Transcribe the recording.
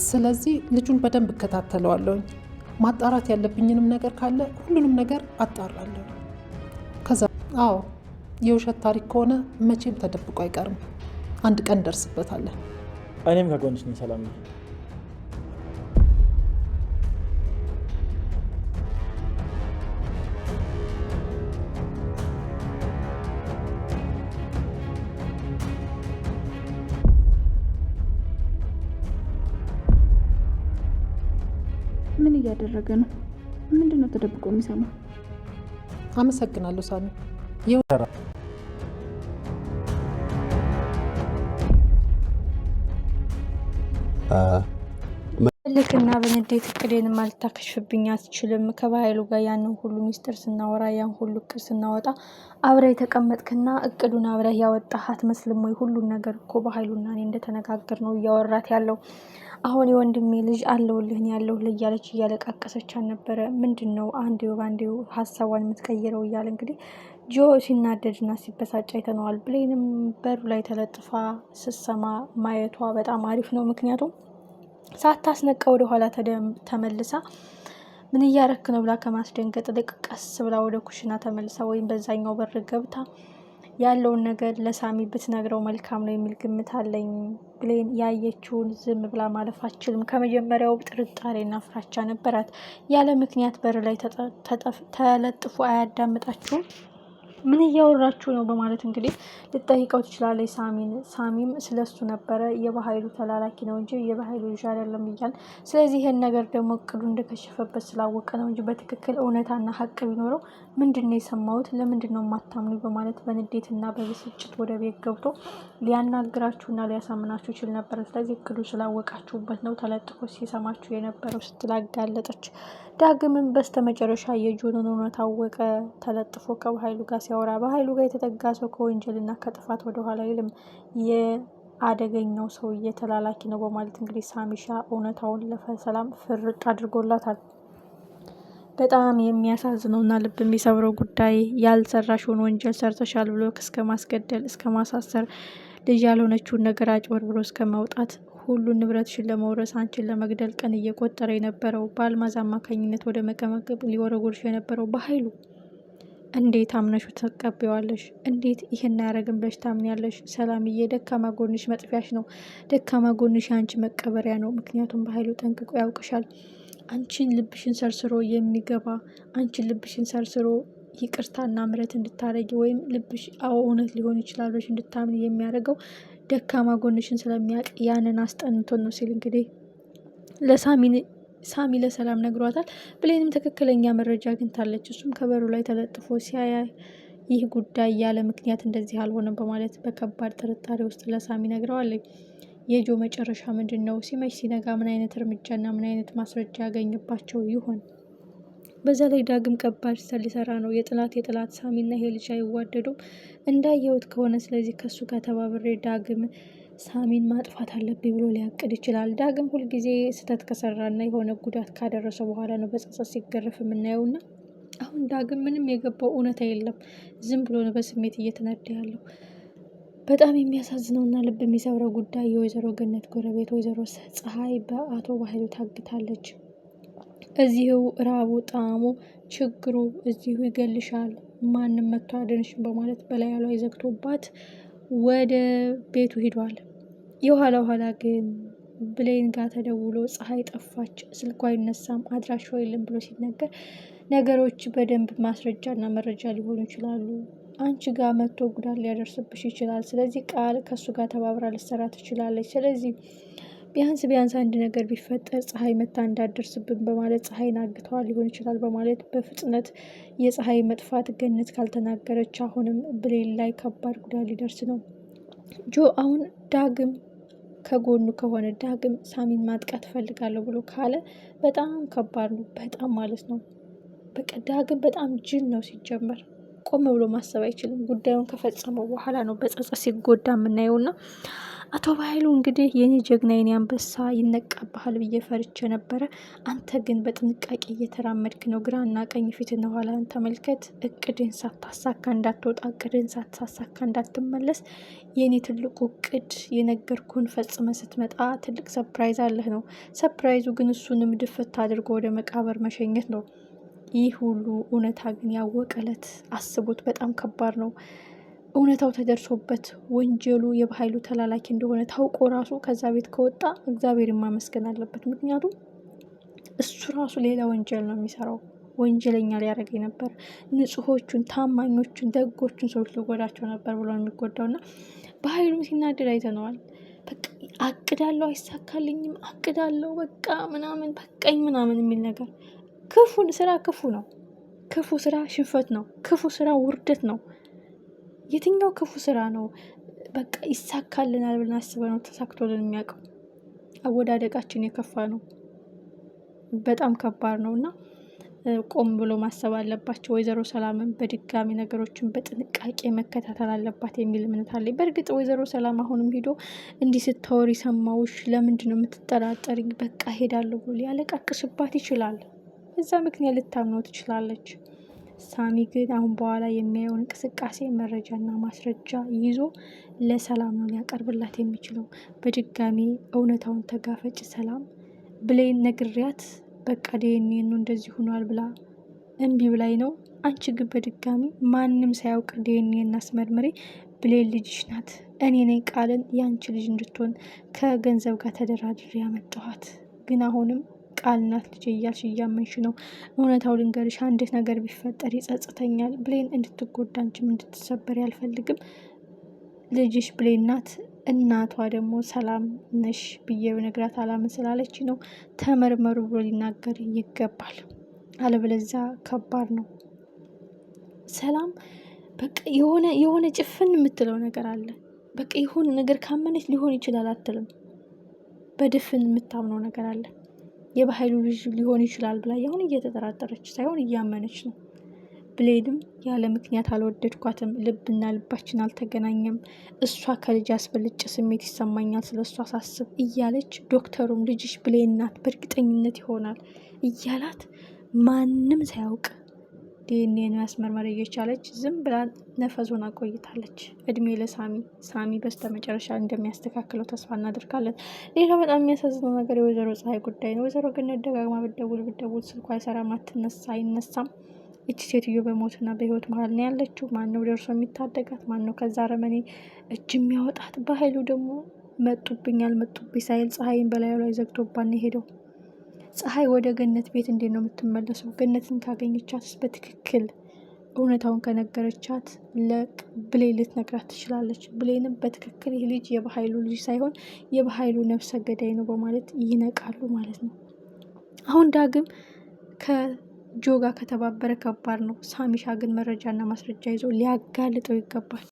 ስለዚህ ልጁን በደንብ እከታተለዋለሁ። ማጣራት ያለብኝንም ነገር ካለ ሁሉንም ነገር አጣራለሁ። ከዛ አዎ የውሸት ታሪክ ከሆነ መቼም ተደብቆ አይቀርም። አንድ ቀን እንደርስበታለን። እኔም ከጎንሽ ነኝ ሰላም። ምን እያደረገ ነው? ምንድነው ተደብቆ የሚሰማው? አመሰግናለሁ ሳሚ። ልክና በንዴት እቅዴን ማልታከሽብኝ አትችልም። ከባህሉ ጋር ያንን ሁሉ ሚስጥር ስናወራ ያን ሁሉ እቅድ ስናወጣ አብረ የተቀመጥክና እቅዱን አብረ ያወጣህ አትመስልም ወይ? ሁሉን ነገር እኮ በኃይሉና እኔ እንደተነጋገር ነው እያወራት ያለው። አሁን የወንድሜ ልጅ አለውልህን ያለውልህ እያለች እያለቃቀሰች አልነበረ? ምንድነው አንዴው ባንዴው ሀሳቧን የምትቀይረው? እያለ እንግዲህ ጆ ሲናደድና ሲበሳጭ አይተነዋል። ብሌንም በሩ ላይ ተለጥፋ ስትሰማ ማየቷ በጣም አሪፍ ነው። ምክንያቱም ሳታስነቃ ወደ ኋላ ተመልሳ ምን እያረክ ነው ብላ ከማስደንገጥ ልቅ ቀስ ብላ ወደ ኩሽና ተመልሳ ወይም በዛኛው በር ገብታ ያለውን ነገር ለሳሚ ብትነግረው መልካም ነው የሚል ግምት አለኝ። ብሌን ያየችውን ዝም ብላ ማለፍ አትችልም። ከመጀመሪያው ጥርጣሬና ፍራቻ ነበራት። ያለ ምክንያት በር ላይ ተለጥፎ አያዳምጣችሁም? ምን እያወራችሁ ነው? በማለት እንግዲህ ልጠይቀው ትችላለች ሳሚን። ሳሚም ስለሱ ነበረ የበኃይሉ ተላላኪ ነው እንጂ የበኃይሉ ልጅ አይደለም እያል። ስለዚህ ይሄን ነገር ደግሞ እቅዱ እንደከሸፈበት ስላወቀ ነው እንጂ በትክክል እውነታና ሀቅ ቢኖረው ምንድነው የሰማሁት? ለምንድነው የማታምኑ? በማለት በንዴትና በብስጭት ወደ ቤት ገብቶ ሊያናግራችሁና ሊያሳምናችሁ ይችል ነበር። ስለዚህ እቅዱ ስላወቃችሁበት ነው ተለጥፎ ሲሰማችሁ የነበረው ስትል አጋለጠች። ዳግምም በስተመጨረሻ የጆንን እውነት አወቀ። ተለጥፎ ከበኃይሉ ጋር ሲያወራ በኃይሉ ጋር የተጠጋ ሰው ከወንጀልና ከጥፋት ወደኋላ አይልም፣ የአደገኛው ሰውዬ ተላላኪ ነው በማለት እንግዲህ ሳሚሻ እውነታውን ለሰላም ፍርጥ አድርጎላታል። በጣም የሚያሳዝነውና ልብ የሚሰብረው ጉዳይ ያልሰራሽውን ወንጀል ሰርተሻል ብሎ እስከ ማስገደል እስከ ማሳሰር ልጅ ያልሆነችውን ነገር አጭበርብሮ እስከ ማውጣት ሁሉን ንብረትሽን ለመውረስ አንቺን ለመግደል ቀን እየቆጠረ የነበረው በአልማዝ አማካኝነት ወደ መቀመቅ ሊወረውርሽ የነበረው በኃይሉ እንዴት አምነሹ ተቀበዋለሽ? እንዴት ይሄን ያረግን ብለሽ ታምኛለሽ? ሰላምዬ ደካማ ጎንሽ መጥፊያሽ ነው። ደካማ ጎንሽ አንቺ መቀበሪያ ነው። ምክንያቱም በኃይሉ ጠንቅቆ ያውቅሻል። አንቺን ልብሽን ሰርስሮ የሚገባ አንቺን ልብሽን ሰርስሮ ይቅርታና ምሕረት እንድታረጊ ወይም ልብሽ አዎ እውነት ሊሆን ይችላል ብለሽ እንድታምን የሚያደርገው ደካማ ጎንሽን ስለሚያውቅ ያንን አስጠንቶን ነው ሲል እንግዲህ ሳሚ ለሰላም ነግሯታል። ብሌንም ትክክለኛ መረጃ አግኝታለች። እሱም ከበሩ ላይ ተለጥፎ ሲያያ ይህ ጉዳይ ያለ ምክንያት እንደዚህ አልሆነም በማለት በከባድ ጥርጣሬ ውስጥ ለሳሚ ነግረዋለች። የጆ መጨረሻ ምንድን ነው? ሲመሽ ሲነጋ ምን አይነት እርምጃና ምን አይነት ማስረጃ ያገኝባቸው ይሆን? በዛ ላይ ዳግም ከባድ ስህተት ሊሰራ ነው። የጥላት ሳሚና ይሄ ልጅ አይዋደዱም እንዳየሁት ከሆነ። ስለዚህ ከሱ ጋር ተባብሬ ዳግም ሳሚን ማጥፋት አለብኝ ብሎ ሊያቅድ ይችላል። ዳግም ሁልጊዜ ስህተት ከሰራና የሆነ ጉዳት ካደረሰ በኋላ ነው በጸጸት ሲገረፍ የምናየውና አሁን ዳግም ምንም የገባው እውነታ የለም። ዝም ብሎ ነው በስሜት እየተነዳ ያለው። በጣም የሚያሳዝነውና ልብ የሚሰብረው ጉዳይ የወይዘሮ ገነት ጎረቤት ወይዘሮ ፀሐይ በአቶ በኃይሉ ታግታለች። እዚሁ ራቡ ጣዕሙ ችግሩ እዚሁ ይገልሻል፣ ማንም መጥቶ አድንሽም በማለት በላዩ ላይ ዘግቶባት ወደ ቤቱ ሂዷል። የኋላ ኋላ ግን ብሌን ጋር ተደውሎ ፀሐይ ጠፋች፣ ስልኳ አይነሳም፣ አድራሻው የለም ብሎ ሲነገር ነገሮች በደንብ ማስረጃና መረጃ ሊሆኑ ይችላሉ። አንቺ ጋር መጥቶ ጉዳት ሊያደርስብሽ ይችላል። ስለዚህ ቃል ከሱ ጋር ተባብራ ልትሰራ ትችላለች። ስለዚህ ቢያንስ አንድ ነገር ቢፈጠር ፀሐይ መታ እንዳደርስብን በማለት ፀሐይን አግተዋል ሊሆን ይችላል በማለት በፍጥነት የፀሐይ መጥፋት ገነት ካልተናገረች አሁንም ብሌን ላይ ከባድ ጉዳት ሊደርስ ነው። ጆ አሁን ዳግም ከጎኑ ከሆነ ዳግም ሳሚን ማጥቃት እፈልጋለሁ ብሎ ካለ በጣም ከባድ ነው። በጣም ማለት ነው። በቃ ዳግም በጣም ጅል ነው ሲጀመር። ቆም ብሎ ማሰብ አይችልም። ጉዳዩን ከፈጸመው በኋላ ነው በጸጸት ሲጎዳ የምናየውና አቶ በኃይሉ እንግዲህ የኔ ጀግና የኔ አንበሳ ይነቃብሃል ብዬ ፈርቼ ነበረ። አንተ ግን በጥንቃቄ እየተራመድክ ነው። ግራና ቀኝ ፊትና ኋላን ተመልከት። እቅድን ሳታሳካ እንዳትወጣ፣ እቅድን ሳታሳካ እንዳትመለስ። የኔ ትልቁ እቅድ የነገርኩን ፈጽመ ስትመጣ ትልቅ ሰፕራይዝ አለህ ነው። ሰፕራይዙ ግን እሱንም ድፍት አድርጎ ወደ መቃብር መሸኘት ነው። ይህ ሁሉ እውነታ ግን ያወቀለት አስቡት፣ በጣም ከባድ ነው። እውነታው ተደርሶበት ወንጀሉ የበኃይሉ ተላላኪ እንደሆነ ታውቆ ራሱ ከዛ ቤት ከወጣ እግዚአብሔር ማመስገን አለበት። ምክንያቱም እሱ ራሱ ሌላ ወንጀል ነው የሚሰራው። ወንጀለኛ ሊያደርገኝ ነበር፣ ንጹሖቹን፣ ታማኞቹን፣ ደጎቹን ሰዎች ሊጎዳቸው ነበር ብሎ የሚጎዳው እና በኃይሉም ሲናደድ አይተነዋል። በቃ አቅዳለው አይሳካልኝም፣ አቅዳለው በቃ ምናምን በቃኝ ምናምን የሚል ነገር። ክፉን ስራ ክፉ ነው። ክፉ ስራ ሽንፈት ነው። ክፉ ስራ ውርደት ነው። የትኛው ክፉ ስራ ነው በቃ ይሳካልናል ብለን አስበን ነው ተሳክቶልን የሚያውቀው? አወዳደቃችን የከፋ ነው። በጣም ከባድ ነው እና ቆም ብሎ ማሰብ አለባቸው። ወይዘሮ ሰላምን በድጋሚ ነገሮችን በጥንቃቄ መከታተል አለባት የሚል እምነት አለኝ። በእርግጥ ወይዘሮ ሰላም አሁንም ሄዶ እንዲህ ስታወሪ ሰማውሽ፣ ለምንድን ነው የምትጠራጠሪኝ? በቃ ሄዳለሁ ብሎ ሊያለቃቅስባት ይችላል። በዛ ምክንያት ልታምነው ትችላለች። ሳሚ ግን አሁን በኋላ የሚያየውን እንቅስቃሴ መረጃና ማስረጃ ይዞ ለሰላም ነው ሊያቀርብላት የሚችለው። በድጋሚ እውነታውን ተጋፈጭ ሰላም ብሌን ነግሪያት በቃ ዲኤንኤ ነው እንደዚህ ሆኗል ብላ እምቢ ብላይ ነው። አንቺ ግን በድጋሚ ማንም ሳያውቅ ዲኤንኤ እናስመርምሬ፣ ብሌን ልጅሽ ናት፣ እኔ ነኝ ቃልን ያንቺ ልጅ እንድትሆን ከገንዘብ ጋር ተደራድሬ ያመጣኋት። ግን አሁንም ቃል ናት ልጅ እያልሽ እያመንሽ ነው። እውነታው ልንገርሽ፣ አንዲት ነገር ቢፈጠር ይጸጽተኛል። ብሌን እንድትጎዳ አንቺም እንድትሰበር ያልፈልግም። ልጅሽ ብሌን ናት፣ እናቷ ደግሞ ሰላም ነሽ ብዬ ነግራት አላምን ስላለች ነው። ተመርመሩ ብሎ ሊናገር ይገባል። አለበለዚያ ከባድ ነው። ሰላም በቃ የሆነ ጭፍን የምትለው ነገር አለ። በቃ የሆነ ነገር ካመነች ሊሆን ይችላል አትልም። በድፍን የምታምነው ነገር አለ። የበኃይሉ ልጅ ሊሆን ይችላል ብላ አሁን እየተጠራጠረች ሳይሆን እያመነች ነው። ብሌንም ያለ ምክንያት አልወደድኳትም፣ ልብና ልባችን አልተገናኘም፣ እሷ ከልጅ አስበልጭ ስሜት ይሰማኛል ስለ እሷ ሳስብ እያለች ዶክተሩም ልጅሽ ብሌን ናት በእርግጠኝነት ይሆናል እያላት ማንም ሳያውቅ ዲኤንኤ ያስመርመር እየቻለች ዝም ብላ ነፈሱን አቆይታለች። እድሜ ለሳሚ። ሳሚ በስተመጨረሻ እንደሚያስተካክለው ተስፋ እናደርጋለን። ሌላው በጣም የሚያሳዝነው ነገር የወይዘሮ ፀሐይ ጉዳይ ነው። ወይዘሮ ገነት ደጋግማ ብትደውል ስልኳ አይሰራም፣ አይነሳም። እቺ ሴትዮ በሞትና በህይወት መሀል ነው ያለችው። ማነው ደርሶ የሚታደጋት? ማነው ከዛ ረመኔ እጅ የሚያወጣት? በኃይሉ ደግሞ መጡብኝ ሳይል ፀሐይን በላዩ ላይ ዘግቶባን ሄደው። ፀሐይ ወደ ገነት ቤት እንዴት ነው የምትመለሰው? ገነትን ካገኘቻትስ በትክክል እውነታውን ከነገረቻት ለብሌን ልትነግራት ትችላለች። ብሌንም በትክክል ይህ ልጅ የበኃይሉ ልጅ ሳይሆን የበኃይሉ ነፍሰ ገዳይ ነው በማለት ይነቃሉ ማለት ነው። አሁን ዳግም ከጆ ጋር ከተባበረ ከባድ ነው። ሳሚሻ ግን መረጃና ማስረጃ ይዞ ሊያጋልጠው ይገባል።